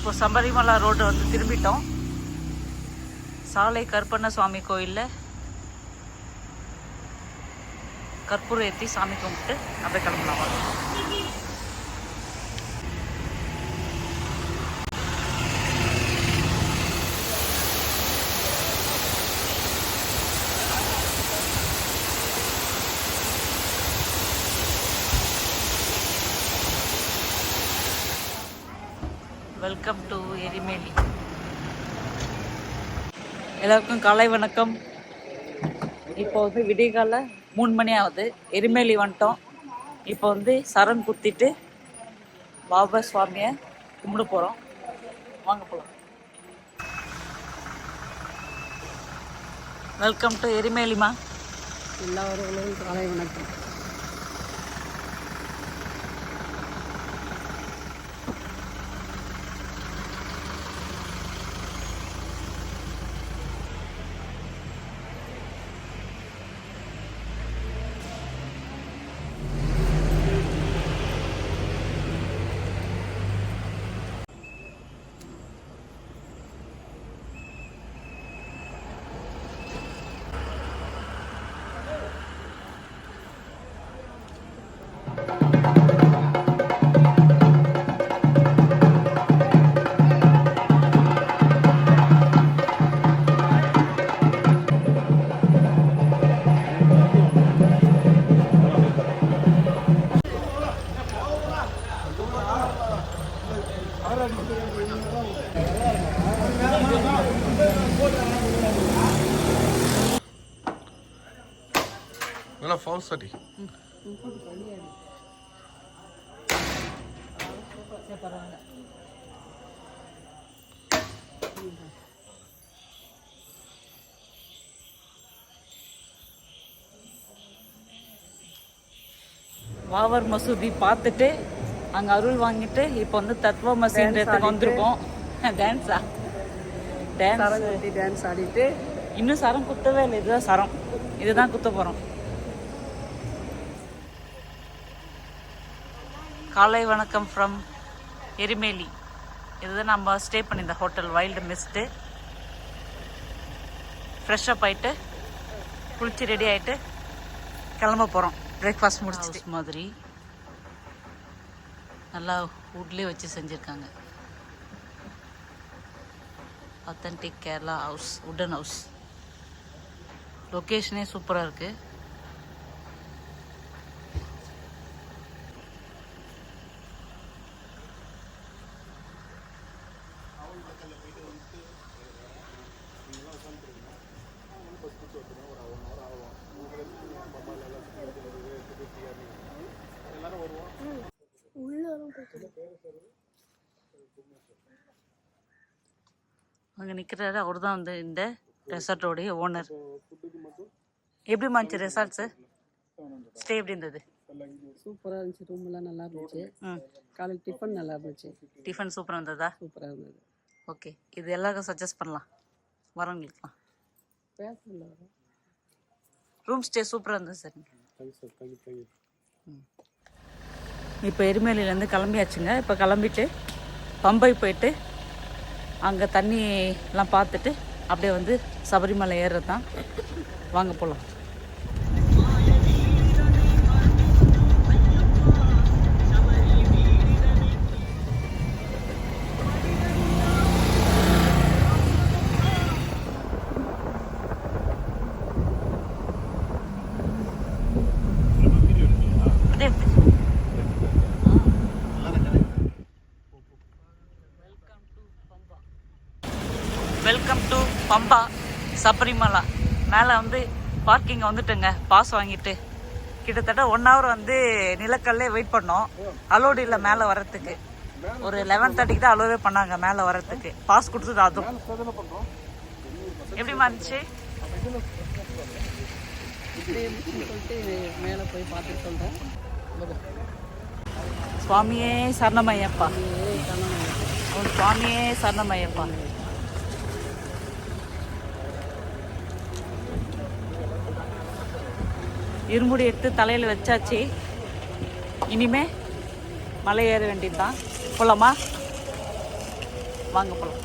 இப்போ சபரிமலை ரோடு வந்து திரும்பிட்டோம். சாலை கருப்பண்ண சுவாமி கோயிலில் கற்பூரம் ஏற்றி சாமி கும்பிட்டு அப்படியே கிளம்பலாம். Welcome to Erumeli. எல்லாருக்கும் காலை வணக்கம். இப்போ வந்து விடியகால 3 மணி ஆகுது. எரிமேலி வந்துட்டோம். இப்போ வந்து சரண் குத்திட்டு பாபா சுவாமியை கும்பிட போகிறோம். வாங்க போகலாம். வெல்கம் டு எரிமேலிமா. எல்லாரும் காலை வணக்கம். Mana false tadi? வாவர் மசூதி பார்த்துட்டு அங்கே அருள் வாங்கிட்டு இப்போ வந்து தத்வ மசீன்றதுக்கு வந்திருக்கோம். டான்ஸா? டான்ஸ் ஆடிட்டு இன்னும் சரம் குத்தவே இல்லை. இதுதான் சரம், இதுதான் குத்த போகிறோம். காலை வணக்கம் ஃப்ரம் எரிமேலி. இதுதான் நம்ம ஸ்டே பண்ணியிருந்த ஹோட்டல் வைல்டு மிஸ்ட்டு. ஃப்ரெஷ்ஷப் ஆகிட்டு குளிச்சு ரெடி ஆகிட்டு கிளம்ப போகிறோம். பிரேக்ஃபாஸ்ட் முடிச்சிட்டு மாதிரி நல்லா வுட்லேயே வச்சு செஞ்சுருக்காங்க. ஆத்தென்டிக் கேரளா ஹவுஸ், வுடன் ஹவுஸ். லொக்கேஷனே சூப்பராக இருக்குது. அங்கே நிற்கிறாரு, அவர் தான் வந்து இந்த ரெசார்ட்டோடைய ஓனர். எப்படி இருந்துச்சு ரெசார்ட்ஸு? ஸ்டே எப்படி இருந்தது? சூப்பராக இருந்துச்சு. ரூம் எல்லாம் நல்லா இருந்துச்சு. காலையில் டிஃபன் நல்லா இருந்துச்சு. டிஃபன் சூப்பராக இருந்ததா? சூப்பராக இருந்தது. ஓகே, இது எல்லாருக்கும் சஜஸ்ட் பண்ணலாம் வரவங்களுக்குலாம். பேசல ரூம் ஸ்டே சூப்பராக இருந்தது சார். இப்போ எரிமேலிலேருந்து கிளம்பியாச்சுங்க. இப்போ கிளம்பிட்டு பம்பை போயிட்டு அங்கே தண்ணிலாம் பார்த்துட்டு அப்படியே வந்து சபரிமலை ஏறுறது தான். வாங்க போகலாம். Welcome to Pamba Sabarimala. மேலே வந்து பார்க்கிங் வந்துட்டுங்க. பாஸ் வாங்கிட்டு கிட்டத்தட்ட 1 hour வந்து நிலக்கல்லே வெயிட் பண்ணோம். அலோடு இல்லை மேலே வர்றதுக்கு. ஒரு 11:30 தான் அலோவே பண்ணாங்க மேலே வர்றதுக்கு. பாஸ் கொடுத்தது அதுவும். எப்படிமா இருந்துச்சு? சொல்லிட்டு மேலே போய் பார்த்துட்டு சொல்கிறேன். சுவாமியே சரணமையப்பா, சுவாமியே சரணமையப்பா. இருமுடி எடுத்து தலையில் வச்சாச்சு. இனிமே மலை ஏற வேண்டியது தான். போலாமா? வாங்க போகலாம்.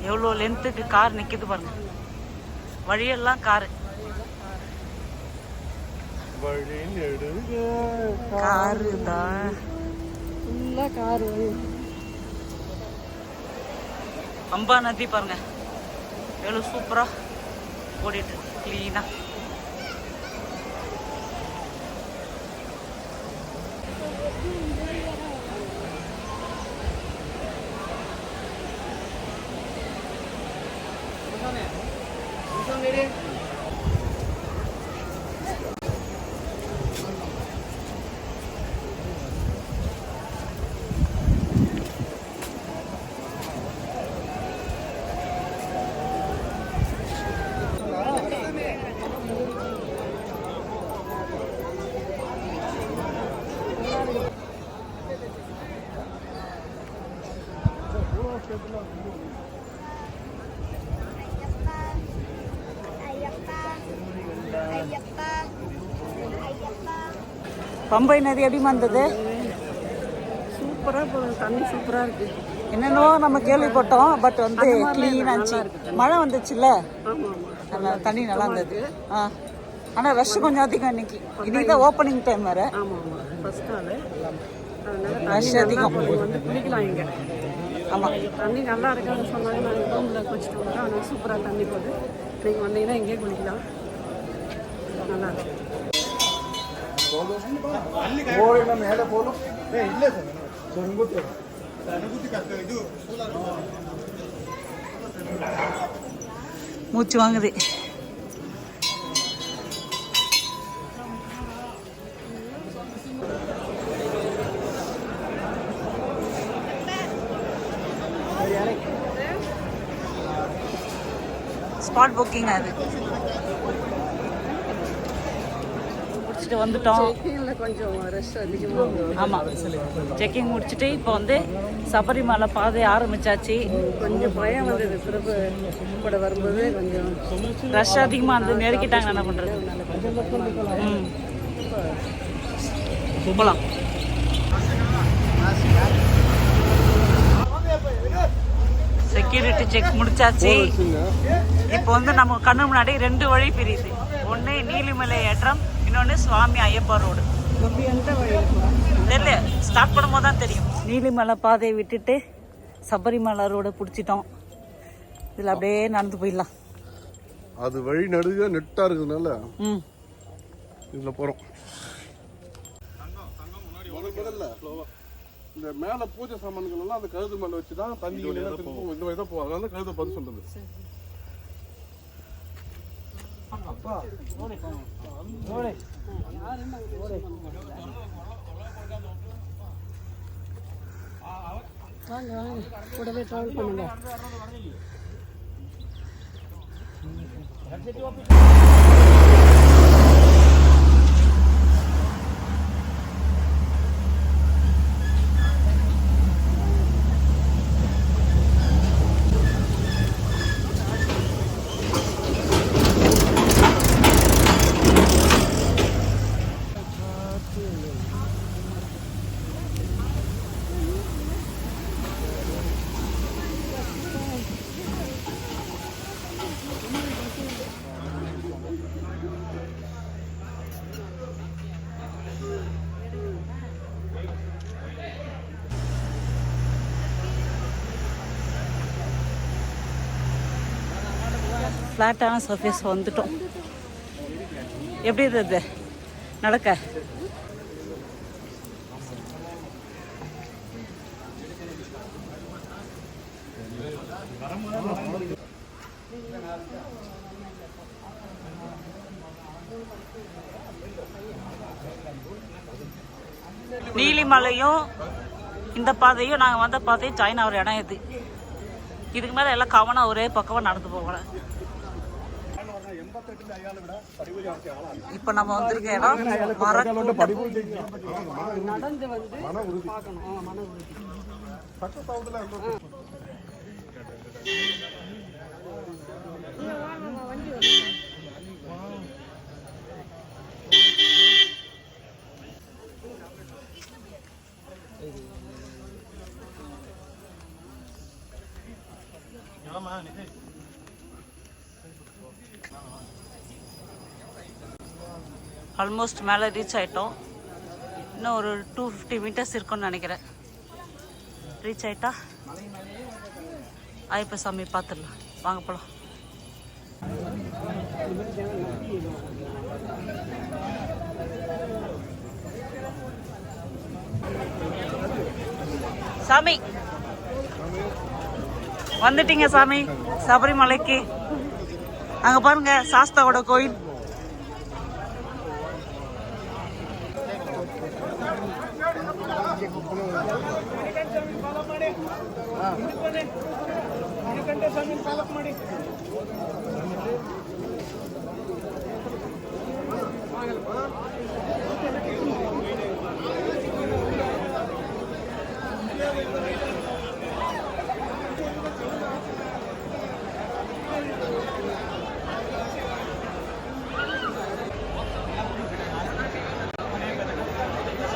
எவ்வளோ லென்த்துக்கு கார் நிற்கிது பாருங்க. வழியெல்லாம் காரு காரு தான் ஃபுல்லாக காரு. பம்பா நதி பாருங்க எவ்வளோ சூப்பராக ஓடிட்டு க்ளீனாக. பம்பை நதி எப்படி வந்தது? சூப்பராக போகுது, தண்ணி சூப்பராக இருக்குது. என்னென்னோ நம்ம கேள்விப்பட்டோம், பட் வந்து க்ளீனாக இருந்துச்சு. மழை வந்துச்சுல்ல, நல்லா தண்ணி நல்லா இருந்தது. ஆனால் ரஷ் கொஞ்சம் அதிகம் இன்னைக்கு. இன்னைக்கு தான் ஓப்பனிங் டைம் வேறு. ஆமாம் ஆமாம், ஃபஸ்ட் நாள் ரஷ் அதிகம். வந்து குளிக்கலாம் இங்கே. ஆமாம், தண்ணி நல்லா இருக்கான்னு சொன்னாங்க. நாங்கள் ரூமில் குளிச்சுட்டு வந்தோம். ஆனால் சூப்பராக தண்ணி போகுது. நீங்கள் வந்தீங்கன்னா இங்கேயே குளிக்கலாம், நல்லா இருக்கு. மூச்சு வாங்குது. ஸ்பாட் புக்கிங் அது முடிச்சுட்டு வந்துட்டோம். கொஞ்சம் ரஷ் அதிகமாக. ஆமாம், செக்கிங் முடிச்சுட்டு இப்போ வந்து சபரிமலை பாதை ஆரம்பிச்சாச்சு. கொஞ்சம் பயம் வந்தது பிறப்பு கூட வரும்போது. கொஞ்சம் ரஷ் அதிகமாக வந்து நெருக்கிட்டாங்க. என்ன பண்ணுறது? போகலாம். செக்யூரிட்டி செக் முடிச்சாச்சு. இப்போ வந்து நம்ம கண்ணு முன்னாடி 2 வழி பிரியுது. ஒன்று நீலிமலை ஏற்றம், இன்னொன்று சுவாமி ஐயப்பா ரோடு. தெரியல, ஸ்டார்ட் பண்ணும்போது தான் தெரியும். நீலிமலை பாதையை விட்டுட்டு சபரிமலை ரோடை பிடிச்சிட்டோம். இதில் அப்படியே நடந்து போயிடலாம். அது வழி நடுக நெட்டா இருக்கிறதுனால இதுல போறோம். முதல்ல இந்த மேல பூஜை சாமான்கள் எல்லாம் அந்த கழுது மேல வச்சுதான் தண்ணி இந்த வழி தான் போவாங்க. அந்த கழுதை பதில் சொல்றது. வாங்க வாங்க, கூடவே ட்ராவல் பண்ணுங்க. ஃப்ளாட்டான சர்ஃபேஸ் வந்துட்டோம். எப்படி இருந்தது நடக்க? நீலிமலையும் இந்த பாதையும் நாங்கள் வந்த பாதையும் ஜாயின் ஆகிற இடம் இது. இதுக்கு மேலே எல்லாம் கவனம் ஒரே பக்கமாக நடந்து போகல. இப்போ நம்ம வந்திருக்க இடம் நடந்து வந்து பார்க்கணும். மன உறுதி. ஆல்மோஸ்ட் மேலே ரீச் ஆகிட்டோம். இன்னும் ஒரு 250 மீட்டர்ஸ் இருக்கும்னு நினைக்கிறேன். ரீச் ஆகிட்டா ஐயப்ப சாமி பார்த்துடலாம். வாங்க போகலாம். சாமி வந்துட்டீங்க சாமி சபரிமலைக்கு. அங்கே பாருங்க சாஸ்தாவோட கோயில்.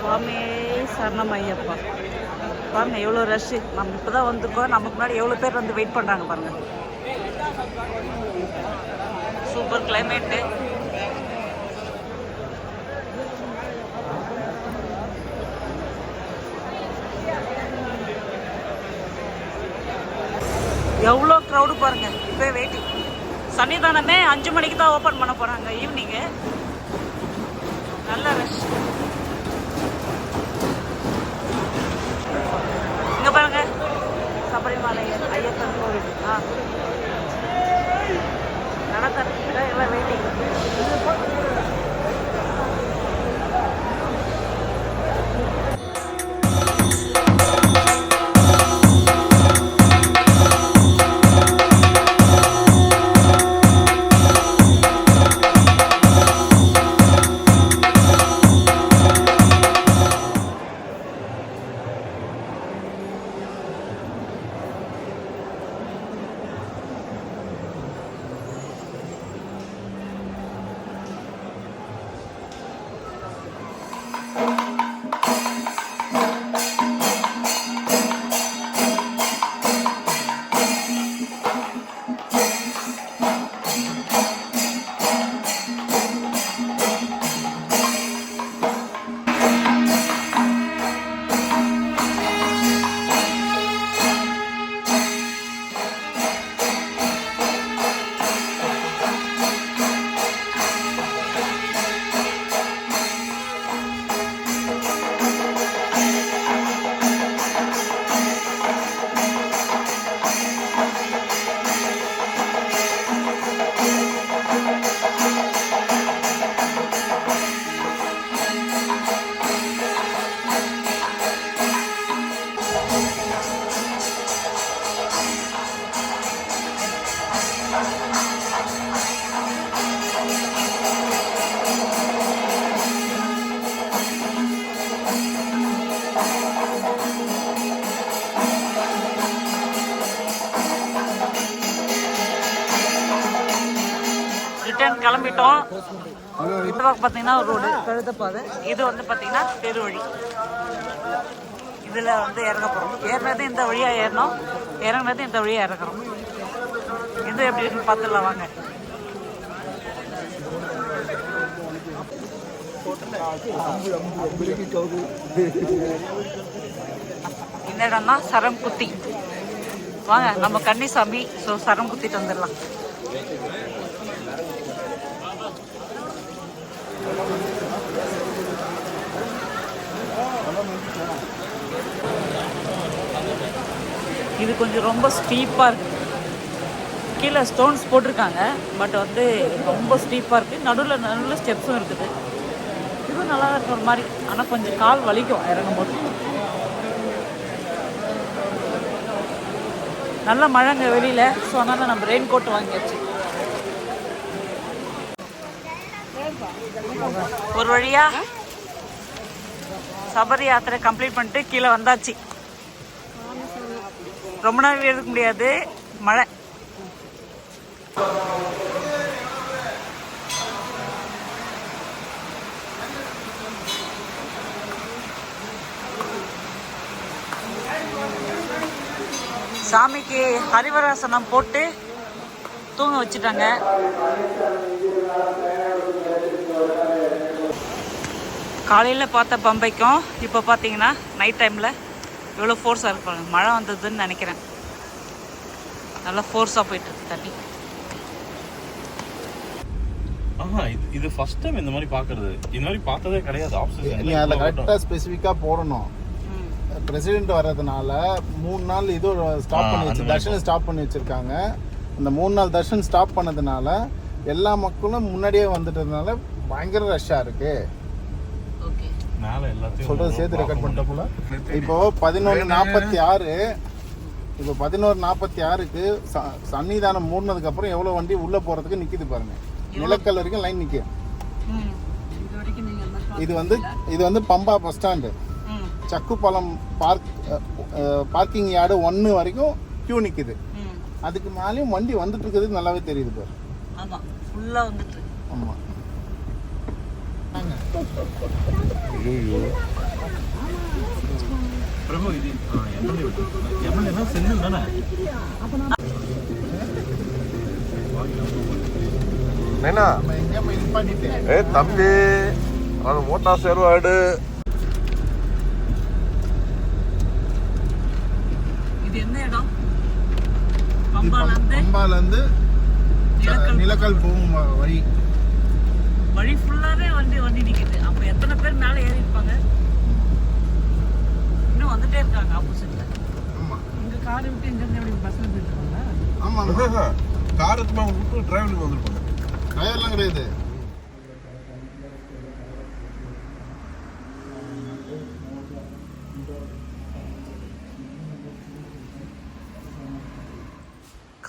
சுவாமி சரணம் ஐயப்பா. பாருங்க எவ்வளோ ரஷ்ஷு. நம்ம இப்போ தான் வந்துருக்கோம். நமக்கு முன்னாடி எவ்வளோ பேர் வந்து வெயிட் பண்ணுறாங்க பாருங்க. Super climate. எவ்வளோ க்ரௌடு பாருங்க. இப்போ வெயிட்டிங். சன்னிதானமே 5 மணிக்கு தான் ஓப்பன் பண்ண போகிறாங்க ஈவினிங்கு. நல்ல ரஷ். இங்கே பாருங்க சபரிமலை ஐயப்பன் கோவில். நடக்கிறதுக்கு எல்லாம் வெயிட்டிங். ரிட்டர்ன் கிளம்பிட்டோம். இந்த பக்கம் பார்த்தீங்கன்னா ரோடு கழுதப்பாதை. இது வந்து பார்த்தீங்கன்னா பெருவழி. இதில் வந்து இறங்க போகிறோம். ஏறினது இந்த வழியாக ஏறணும், இறங்குனது இந்த வழியாக இறங்குறோம். இது எப்படி இருக்குன்னு பார்த்துடலாம் வாங்க. இந்த இடம் தான் சரம் குத்தி. வாங்க நம்ம கன்னிசாமி. ஸோ சரம் குத்திட்டு வந்துடலாம். இது கொஞ்சம் ரொம்ப ஸ்டீப்பாக இருக்குது. கீழே ஸ்டோன்ஸ் போட்டிருக்காங்க, பட் வந்து ரொம்ப ஸ்டீப்பாக இருக்குது. நடுவில் ஸ்டெப்ஸும் இருக்குது. இதுவும் நல்லா இருக்கும் ஒரு மாதிரி. ஆனால் கொஞ்சம் கால் வலிக்கும் இறங்கும் போது. நல்ல மழைங்க வெளியில். ஸோ அதனால் நம்ம ரெயின் கோட் வாங்கியாச்சு. ஒரு வழியா சபரி யாத்திரை கம்ப்ளீட் பண்ணிட்டு கீழே வந்தாச்சு. ரொம்ப நாள் எடுக்க முடியாது, மழை. சாமிக்கு ஹரிவராசனம் போட்டு தூங்க வச்சுட்டாங்க. காலையில் பார்த்த பம்பைக்கும் இப்போ பார்த்தீங்கன்னா நைட் டைமில் எவ்வளோ ஃபோர்ஸாக இருப்பாங்க. மழை வந்ததுன்னு நினைக்கிறேன். நல்லா ஃபோர்ஸாக போயிட்டுருக்கு தண்ணி. இது ஃபர்ஸ்ட் டைம் இந்த மாதிரி பார்க்கறது. இந்த மாதிரி பார்த்ததே கிடையாது. ஆப்ஷன் நீ அதில் கரெக்டாக ஸ்பெசிஃபிக்காக போடணும். பிரசிடென்ட் வர்றதுனால 3 நாள் இது ஸ்டாப் பண்ணி வச்சு தர்ஷன் ஸ்டாப் பண்ணி வச்சுருக்காங்க. அந்த 3 நாள் தர்ஷன் ஸ்டாப் பண்ணதுனால எல்லா மக்களும் முன்னாடியே வந்துட்டதுனால பயங்கர ரஷ்ஷாக இருக்கு. சொல்றது சேர்த்து ரெக்கார்ட் பண்ணிட்ட போல. இப்போ 11:46 இப்போ 11:46க்கு சன்னிதானம் மூடினதுக்கு அப்புறம் எவ்வளோ வண்டி உள்ள போறதுக்கு நிக்குது பாருங்க. நிலக்கல் வரைக்கும் லைன் நிக்கு. இது வந்து Pamba bus stand, Chakkupalam parking yard 1 வரைக்கும் கியூ நிக்குது. அதுக்கு மேலேயும் வண்டி வந்துட்டு இருக்குது, நல்லாவே தெரியுது பாரு. ஆமா, ஃபுல்லா வந்துட்டு. ஆமா. பிரபு இது எம்எல்ஏனா செந்தில் தானே? தம்பி அது மோட்டா செருவாடு. இது என்ன இடம்? பம்பால இருந்து நிலக்கல் போகும் வழி ஃபுல்லாவே வண்டி நிக்குது. அப்ப எத்தனை பேர் மேல ஏறி இருப்பாங்க? இன்னும் வந்துட்டே இருக்காங்க ஆப்போசிட்ல. ஆமா, இங்க கார் விட்டு இங்க இருந்து எப்படி பஸ்ல போயிட்டு இருக்காங்க? ஆமா, காருக்கு விட்டு டிரைவருக்கு வந்துருப்பாங்க. டிரைவர்லாம் கிடையாது.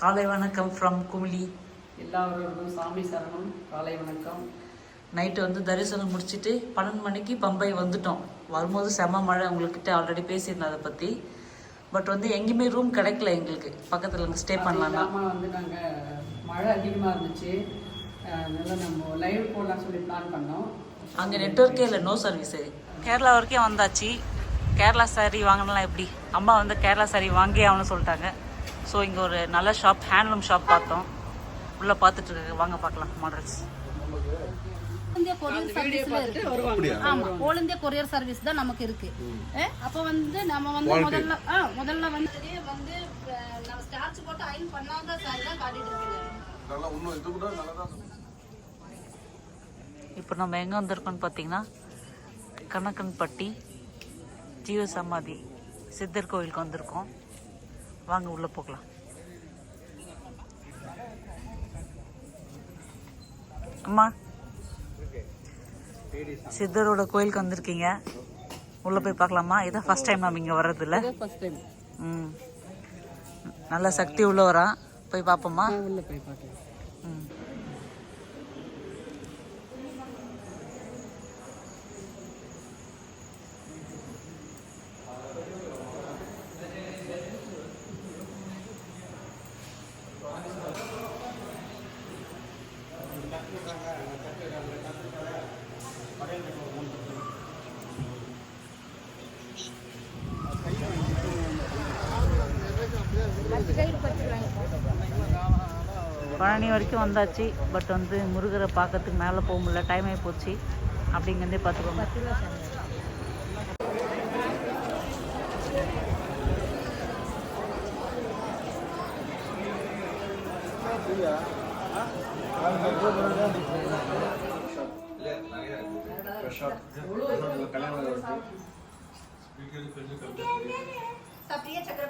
காலை வணக்கம் ஃப்ரம் குமிளி. எல்லாருக்கும் சாமி சரணம். காலை வணக்கம். நைட்டு வந்து தரிசனம் முடிச்சுட்டு 12 மணிக்கு பம்பை வந்துட்டோம். வரும்போது செம மழை. உங்கள்கிட்ட ஆல்ரெடி பேசியிருந்தேன் அதை பற்றி. பட் வந்து எங்கேயுமே ரூம் கிடைக்கல எங்களுக்கு. பக்கத்தில் அங்கே ஸ்டே பண்ணலாம்னா வந்து நாங்கள் மழை அதிகமாக இருந்துச்சு. அதனால நம்ம லைவ் போடலாம் சொல்லி பிளான் பண்ணோம். அங்கே நெட்வொர்க்கே இல்லை, நோ சர்வீஸு. கேரளா வரைக்கும் வந்தாச்சு. கேரளா சாரீ வாங்கினலாம் எப்படி? அம்மா வந்து கேரளா சாரீ வாங்கி ஆகணும்னு சொல்லிட்டாங்க. ஸோ இங்கே ஒரு நல்ல ஷாப், ஹேண்ட்லூம் ஷாப் பார்த்தோம். உள்ளே பார்த்துட்டு இருக்கு, வாங்க பார்க்கலாம் மாடல்ஸ். இந்தியா கொரியர் சர்வீஸ்ல இருக்கு. ஆமா, ஆல் இந்தியா கொரியர் சர்வீஸ் தான் நமக்கு இருக்கு. அப்ப வந்து நம்ம வந்து முதல்ல வந்து நம்ம ஸ்டார்ச் போட்டு அயன் பண்ணாத சாரி தான் காட்டிட்டு இருக்கீங்க. நல்லா இன்னும் இது கூட நல்லா தான். இப்போ நம்ம எங்கே வந்திருக்கோம்னு பார்த்தீங்கன்னா கணக்கன்பட்டி ஜீவ சமாதி சித்தர் கோயிலுக்கு வந்திருக்கோம். வாங்க உள்ளே போகலாம். அம்மா, சித்தரோட கோயிலுக்கு வந்திருக்கீங்க. உள்ளே போய் பார்க்கலாமா? இதான் ஃபர்ஸ்ட் டைம் நம்ம இங்கே வர்றதில்ல. நல்ல சக்தி உள்ளவரா, போய் பார்ப்போமா? உள்ள போய் பார்க்கலாம். பழனி வரைக்கும் வந்தாச்சு. பட் வந்து முருகரை பார்க்கறதுக்கு மேலே போக முடியல, டைம் ஆகி போச்சு. அப்படிங்கிறதே பார்த்துக்கோங்க. சப்ரியா சக்கர